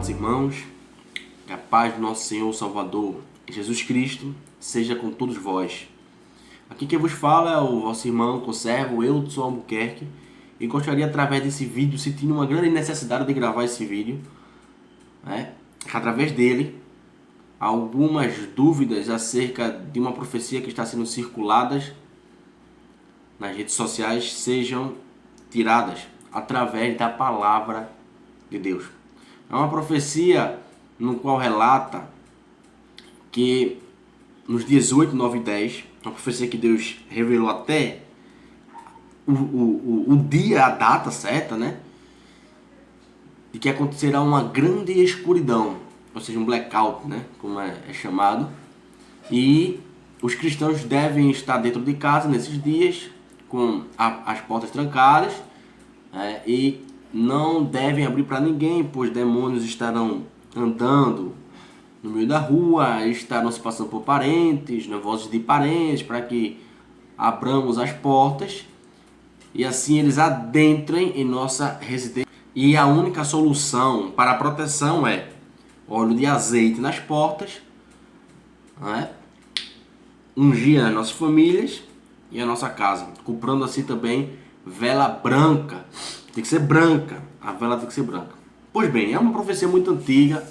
amados irmãos, que a paz do nosso Senhor Salvador Jesus Cristo seja com todos vós. Aqui quem vos fala é o vosso irmão, conservo, Eudson Albuquerque, e gostaria através desse vídeo, sentindo uma grande necessidade de gravar esse vídeo, que através dele, algumas dúvidas acerca de uma profecia que está sendo circuladas nas redes sociais sejam tiradas através da palavra de Deus. É uma profecia no qual relata que nos dias 8, 9 e 10, uma profecia que Deus revelou até o dia, a data certa, de que acontecerá uma grande escuridão, ou seja, um blackout, como é chamado, e os cristãos devem estar dentro de casa nesses dias, com as portas trancadas, e não devem abrir para ninguém, pois demônios estarão andando no meio da rua, estarão se passando por parentes, vozes de parentes, para que abramos as portas e assim eles adentrem em nossa residência. E a única solução para a proteção é óleo de azeite nas portas, ungir as nossas famílias e a nossa casa, comprando assim também vela branca. Tem que ser branca, a vela tem que ser branca. Pois bem, é uma profecia muito antiga,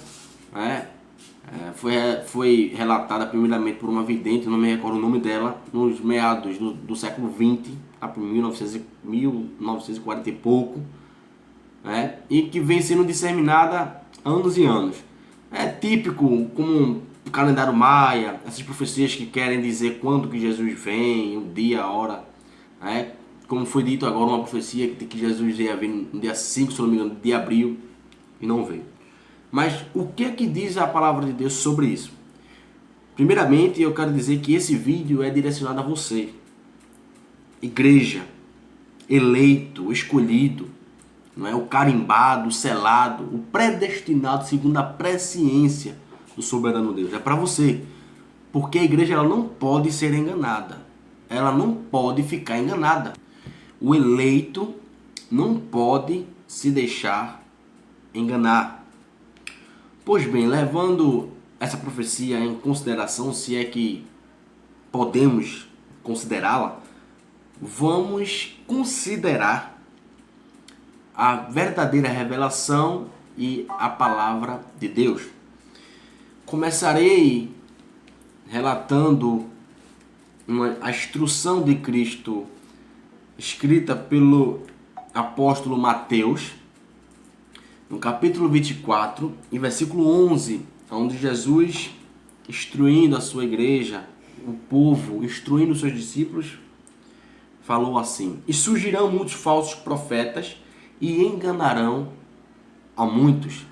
foi relatada primeiramente por uma vidente, não me recordo o nome dela, nos meados do século XX, por 1940 e pouco, e que vem sendo disseminada há anos e anos. É típico, como o calendário maia, essas profecias que querem dizer quando que Jesus vem, o dia, a hora, como foi dito agora, uma profecia de que Jesus ia vir no dia 5, se não me engano, de abril, e não veio. Mas o que é que diz a palavra de Deus sobre isso? Primeiramente, eu quero dizer que esse vídeo é direcionado a você, igreja, eleito, escolhido, o carimbado, o selado, o predestinado segundo a presciência do soberano Deus. É para você, porque a igreja ela não pode ser enganada, ela não pode ficar enganada. O eleito não pode se deixar enganar. Pois bem, levando essa profecia em consideração, se é que podemos considerá-la, vamos considerar a verdadeira revelação e a palavra de Deus. Começarei relatando a instrução de Cristo escrita pelo apóstolo Mateus, no capítulo 24, em versículo 11, onde Jesus, instruindo a sua igreja, o povo, instruindo os seus discípulos, falou assim: E surgirão muitos falsos profetas e enganarão a muitos.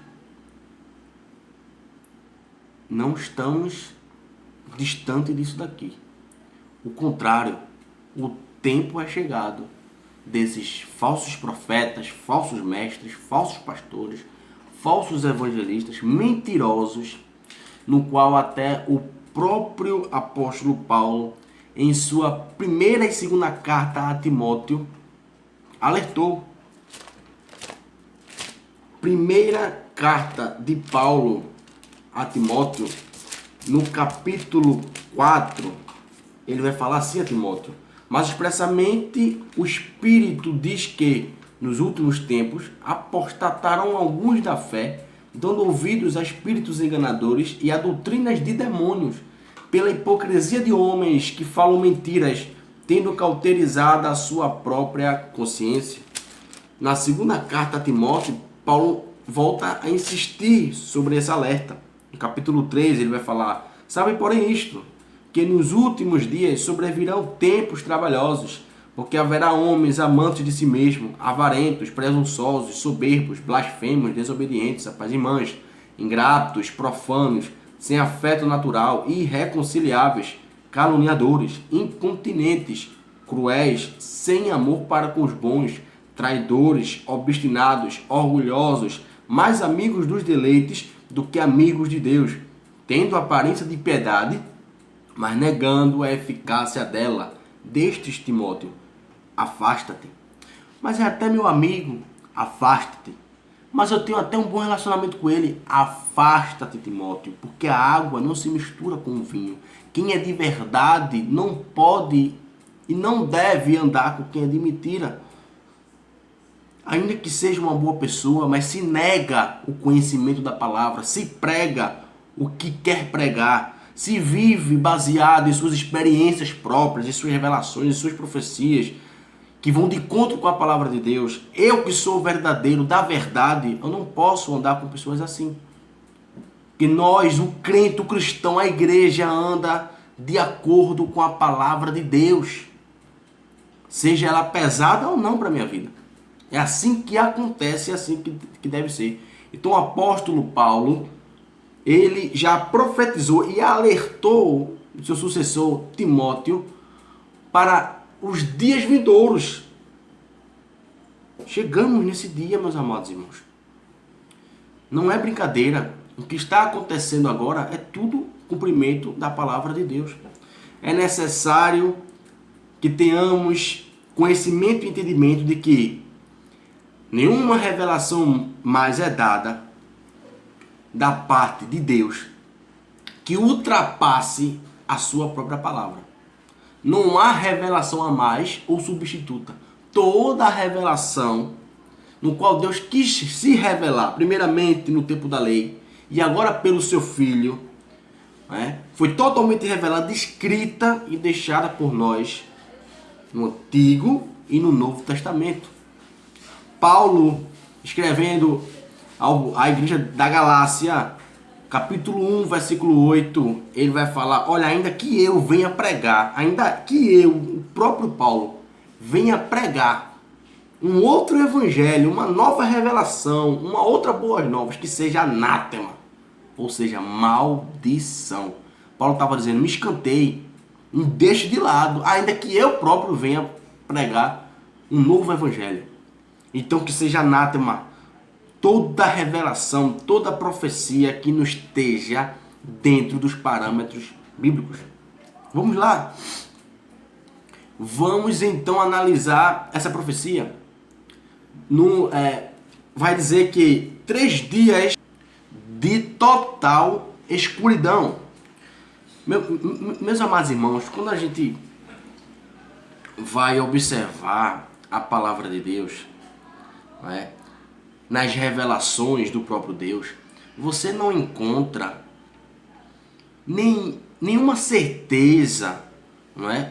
Não estamos distante disso daqui. O contrário, o tempo é chegado desses falsos profetas, falsos mestres, falsos pastores, falsos evangelistas, mentirosos, no qual até o próprio apóstolo Paulo, em sua primeira e segunda carta a Timóteo, alertou. Primeira carta de Paulo a Timóteo, no capítulo 4, ele vai falar assim a Timóteo: Mas expressamente o Espírito diz que, nos últimos tempos, apostataram alguns da fé, dando ouvidos a espíritos enganadores e a doutrinas de demônios, pela hipocrisia de homens que falam mentiras, tendo cauterizada a sua própria consciência. Na segunda carta a Timóteo, Paulo volta a insistir sobre esse alerta. No capítulo 3 ele vai falar: Sabe, porém, isto, que nos últimos dias sobrevirão tempos trabalhosos, porque haverá homens amantes de si mesmo, avarentos, presunçosos, soberbos, blasfemos, desobedientes, rapazimãs, ingratos, profanos, sem afeto natural, irreconciliáveis, caluniadores, incontinentes, cruéis, sem amor para com os bons, traidores, obstinados, orgulhosos, mais amigos dos deleites do que amigos de Deus, tendo aparência de piedade, mas negando a eficácia dela. Destes, Timóteo, afasta-te. Mas é até meu amigo, afasta-te, mas eu tenho até um bom relacionamento com ele. Afasta-te, Timóteo, porque a água não se mistura com o vinho. Quem é de verdade não pode e não deve andar com quem é de mentira. Ainda que seja uma boa pessoa, mas se nega o conhecimento da palavra, se prega o que quer pregar, se vive baseado em suas experiências próprias, em suas revelações, em suas profecias, que vão de encontro com a palavra de Deus. Eu que sou verdadeiro, da verdade, eu não posso andar com pessoas assim. Que nós, o crente, o cristão, a igreja anda de acordo com a palavra de Deus. Seja ela pesada ou não para a minha vida. É assim que acontece, é assim que deve ser. Então o apóstolo Paulo, ele já profetizou e alertou o seu sucessor Timóteo para os dias vindouros. Chegamos nesse dia, meus amados irmãos. Não é brincadeira. O que está acontecendo agora é tudo cumprimento da palavra de Deus. É necessário que tenhamos conhecimento e entendimento de que nenhuma revelação mais é dada da parte de Deus que ultrapasse a sua própria palavra. Não há revelação a mais ou substituta. Toda a revelação no qual Deus quis se revelar, primeiramente no tempo da lei e agora pelo seu Filho, foi totalmente revelada, escrita e deixada por nós no Antigo e no Novo Testamento. Paulo, escrevendo à igreja da Galácia, capítulo 1, versículo 8, ele vai falar, olha, ainda que eu venha pregar, ainda que eu, o próprio Paulo, venha pregar um outro evangelho, uma nova revelação, uma outra boas novas, que seja anátema, ou seja, maldição. Paulo estava dizendo, me escanteie, me deixe de lado, ainda que eu próprio venha pregar um novo evangelho. Então que seja anátema toda revelação, toda profecia que não esteja dentro dos parâmetros bíblicos. Vamos lá. Vamos então analisar essa profecia. Vai dizer que 3 dias de total escuridão. Meus amados irmãos, quando a gente vai observar a palavra de Deus, nas revelações do próprio Deus, você não encontra nenhuma certeza,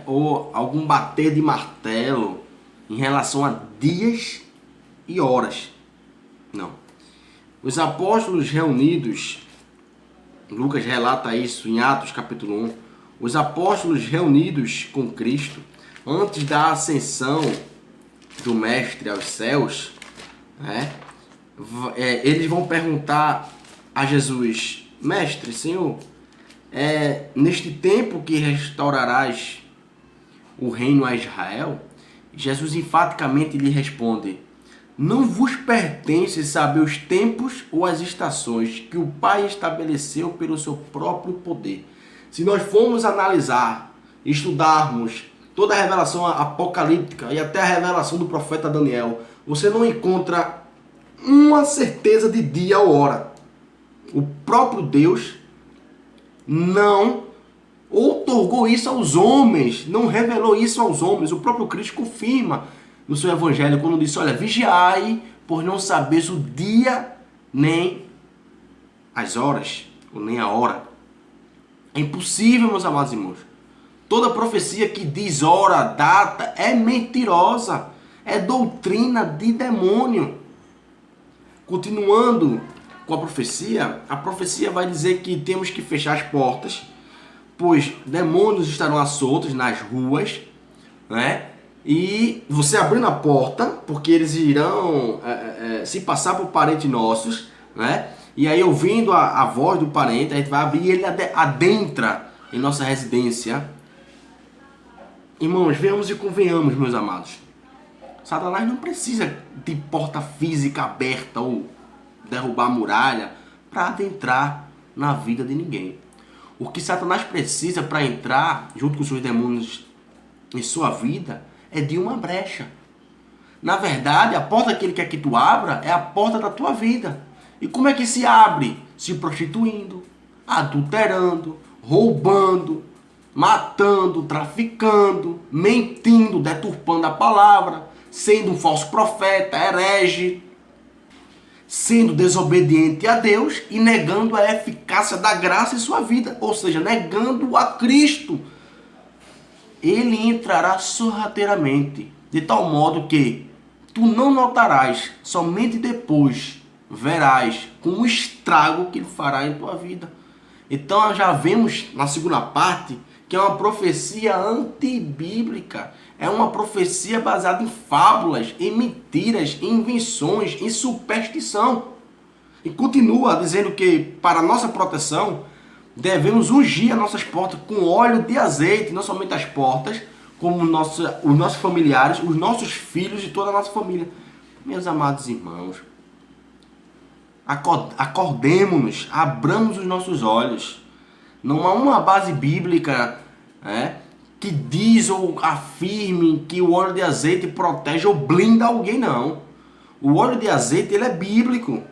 ou algum bater de martelo em relação a dias e horas. Não. Os apóstolos reunidos, Lucas relata isso em Atos capítulo 1, os apóstolos reunidos com Cristo, antes da ascensão do Mestre aos céus, eles vão perguntar a Jesus, Mestre, Senhor, neste tempo que restaurarás o reino a Israel? Jesus enfaticamente lhe responde, não vos pertence saber os tempos ou as estações que o Pai estabeleceu pelo seu próprio poder. Se nós formos analisar, estudarmos toda a revelação apocalíptica e até a revelação do profeta Daniel, você não encontra uma certeza de dia ou hora. O próprio Deus não outorgou isso aos homens, não revelou isso aos homens. O próprio Cristo confirma no seu evangelho quando disse, olha, vigiai, por não sabeis o dia nem as horas, ou nem a hora. É impossível, meus amados irmãos. Toda profecia que diz hora, data, é mentirosa, é doutrina de demônio. Continuando com a profecia vai dizer que temos que fechar as portas, pois demônios estarão soltos nas ruas, E você abrindo a porta, porque eles irão se passar por parentes nossos, E aí ouvindo a voz do parente, a gente vai abrir e ele adentra em nossa residência. Irmãos, venhamos e convenhamos, meus amados. Satanás não precisa de porta física aberta ou derrubar a muralha para adentrar na vida de ninguém. O que Satanás precisa para entrar junto com os seus demônios em sua vida é de uma brecha. Na verdade, a porta que ele quer que tu abra é a porta da tua vida. E como é que se abre? Se prostituindo, adulterando, roubando, matando, traficando, mentindo, deturpando a palavra, sendo um falso profeta, herege, sendo desobediente a Deus e negando a eficácia da graça em sua vida, ou seja, negando a Cristo. Ele entrará sorrateiramente, de tal modo que tu não notarás, somente depois verás com o estrago que ele fará em tua vida. Então já vemos na segunda parte que é uma profecia antibíblica, é uma profecia baseada em fábulas, em mentiras, em invenções, em superstição. E continua dizendo que para nossa proteção devemos ungir as nossas portas com óleo de azeite, não somente as portas, como os nossos familiares, os nossos filhos e toda a nossa família. Meus amados irmãos, acordemos-nos, abramos os nossos olhos. Não há uma base bíblica que diz ou afirme que o óleo de azeite protege ou blinda alguém, não. O óleo de azeite ele é bíblico,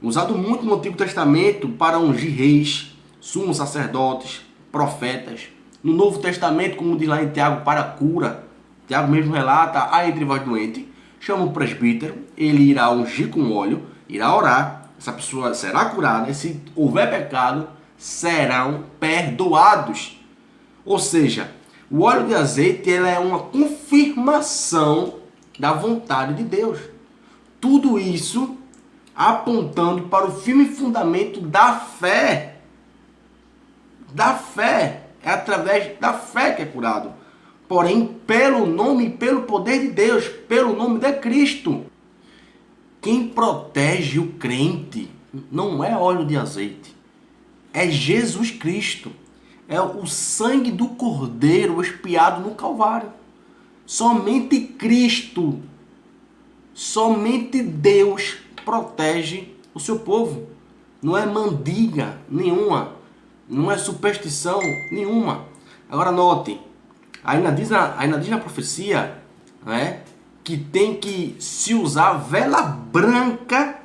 usado muito no Antigo Testamento para ungir reis, sumos sacerdotes, profetas. No Novo Testamento, como diz lá em Tiago, para a cura. Tiago mesmo relata, há entre vós doente, chama o presbítero, ele irá ungir com óleo, irá orar, essa pessoa será curada, e se houver pecado, serão perdoados. Ou seja, o óleo de azeite ele é uma confirmação da vontade de Deus. Tudo isso apontando para o firme fundamento da fé. Da fé. É através da fé que é curado. Porém, pelo nome e pelo poder de Deus, pelo nome de Cristo. Quem protege o crente não é óleo de azeite. É Jesus Cristo. É o sangue do Cordeiro expiado no Calvário. Somente Cristo, somente Deus protege o seu povo. Não é mandiga nenhuma, não é superstição nenhuma. Agora note, ainda diz na profecia, que tem que se usar vela branca,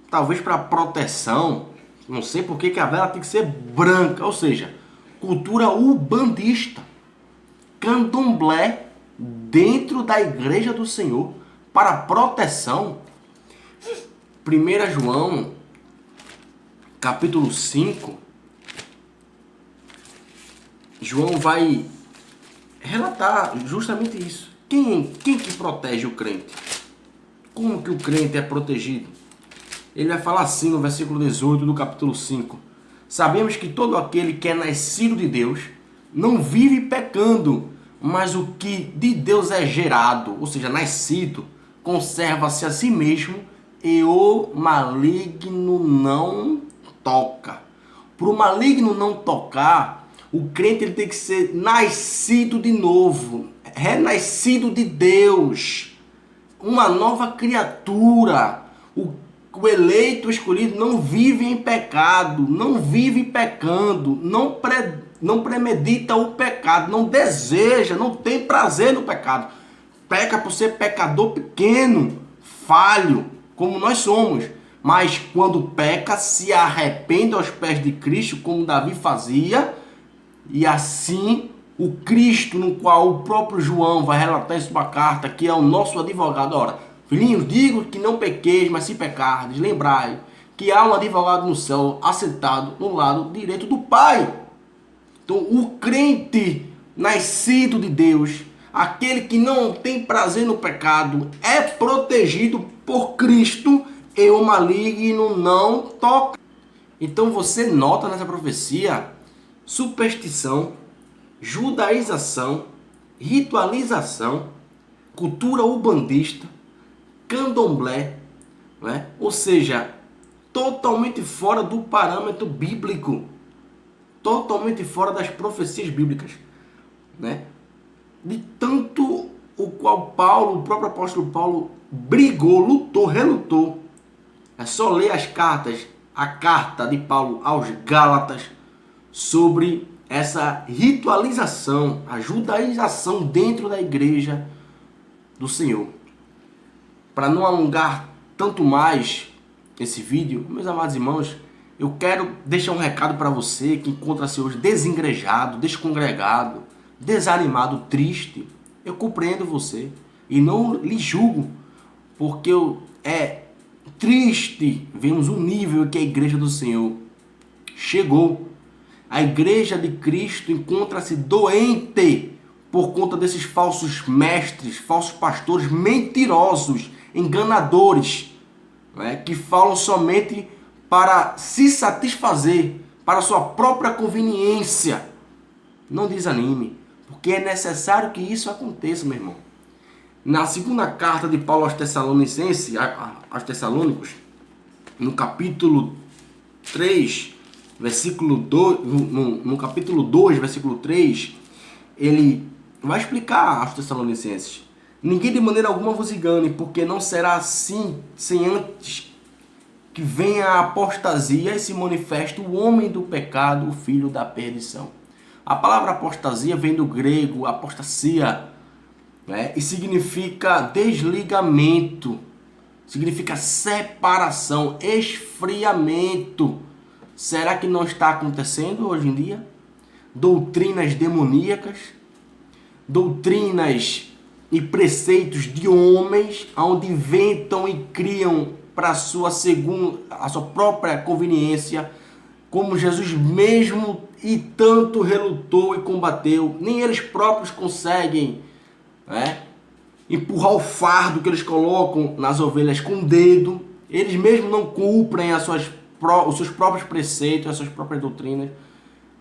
talvez para proteção. Não sei por que a vela tem que ser branca, ou seja, cultura ubandista, candomblé dentro da igreja do Senhor para proteção. 1 João, capítulo 5, João vai relatar justamente isso. Quem que protege o crente? Como que o crente é protegido? Ele vai falar assim no versículo 18 do capítulo 5. Sabemos que todo aquele que é nascido de Deus não vive pecando, mas o que de Deus é gerado, ou seja, nascido, conserva-se a si mesmo e o maligno não toca. Para o maligno não tocar, o crente ele tem que ser nascido de novo, renascido de Deus, uma nova criatura. O eleito, o escolhido, não vive em pecado, não vive pecando, não premedita o pecado, não deseja, não tem prazer no pecado. Peca por ser pecador pequeno, falho, como nós somos. Mas quando peca, se arrepende aos pés de Cristo, como Davi fazia. E assim, o Cristo, no qual o próprio João vai relatar em sua carta, que é o nosso advogado. Ora, filhinhos, digo que não pequeis, mas se pecardes, lembrai que há um advogado no céu, assentado no lado direito do Pai. Então, o crente nascido de Deus, aquele que não tem prazer no pecado, é protegido por Cristo e o maligno não toca. Então, você nota nessa profecia superstição, judaização, ritualização, cultura ubandista, candomblé, ou seja, totalmente fora do parâmetro bíblico, totalmente fora das profecias bíblicas, de tanto o qual Paulo, o próprio apóstolo Paulo, brigou, lutou, relutou. É só ler as cartas, a carta de Paulo aos Gálatas, sobre essa ritualização, a judaização dentro da igreja do Senhor. para não alongar tanto mais esse vídeo, meus amados irmãos, eu quero deixar um recado para você que encontra-se hoje desengrejado, descongregado, desanimado, triste. Eu compreendo você e não lhe julgo, porque é triste vermos o nível que a igreja do Senhor chegou. A igreja de Cristo encontra-se doente por conta desses falsos mestres, falsos pastores mentirosos, enganadores, né, que falam somente para se satisfazer, para sua própria conveniência. Não desanime, porque é necessário que isso aconteça, meu irmão. Na segunda carta de Paulo aos Tessalonicenses, aos Tessalônicos, no capítulo 3, versículo 2, no capítulo 2, versículo 3, ele vai explicar aos Tessalonicenses: ninguém de maneira alguma vos engane, porque não será assim sem antes que venha a apostasia e se manifeste o homem do pecado, o filho da perdição. A palavra apostasia vem do grego apostasia, né? E significa desligamento, significa separação, esfriamento. Será que não está acontecendo hoje em dia? Doutrinas demoníacas, doutrinas e preceitos de homens, onde inventam e criam para a sua própria conveniência, como Jesus mesmo e tanto relutou e combateu. Nem eles próprios conseguem, né, empurrar o fardo que eles colocam nas ovelhas com o dedo. Eles mesmos não cumprem os seus próprios preceitos, as suas próprias doutrinas.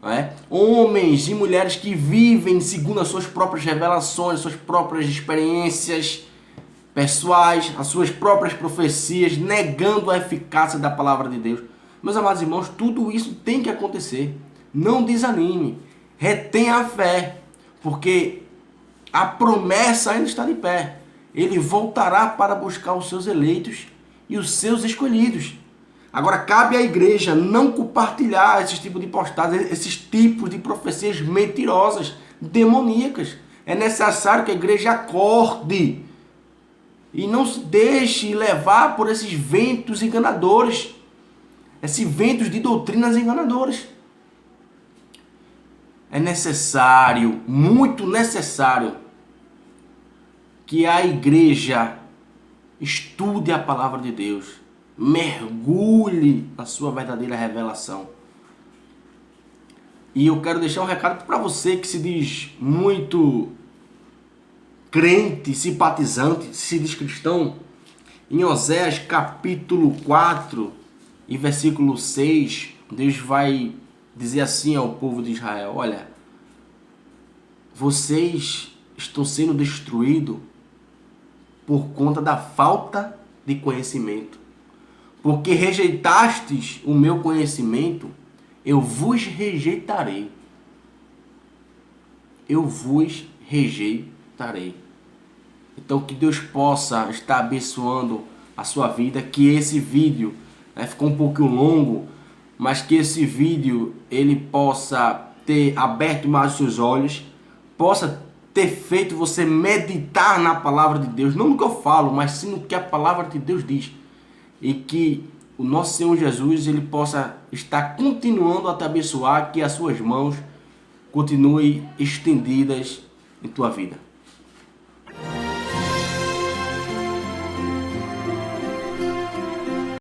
Né? Homens e mulheres que vivem segundo as suas próprias revelações, as suas próprias experiências pessoais, as suas próprias profecias, negando a eficácia da palavra de Deus. Meus amados irmãos, tudo isso tem que acontecer. Não desanime, retenha a fé, porque a promessa ainda está de pé. Ele voltará para buscar os seus eleitos e os seus escolhidos. Agora cabe à igreja não compartilhar esses tipos de postagens, esses tipos de profecias mentirosas, demoníacas. É necessário que a igreja acorde e não se deixe levar por esses ventos enganadores, esses ventos de doutrinas enganadoras. É necessário, muito necessário, que a igreja estude a palavra de Deus, mergulhe na sua verdadeira revelação. E eu quero deixar um recado para você que se diz muito crente, simpatizante, se diz cristão. Em Oséias capítulo 4 e versículo 6, Deus vai dizer assim ao povo de Israel: olha, vocês estão sendo destruídos por conta da falta de conhecimento. Porque rejeitastes o meu conhecimento, eu vos rejeitarei. Eu vos rejeitarei. Então que Deus possa estar abençoando a sua vida, que esse vídeo, ficou um pouquinho longo, mas que esse vídeo ele possa ter aberto mais os seus olhos, possa ter feito você meditar na palavra de Deus, não no que eu falo, mas sim no que a palavra de Deus diz. E que o nosso Senhor Jesus ele possa estar continuando a te abençoar, que as suas mãos continuem estendidas em tua vida.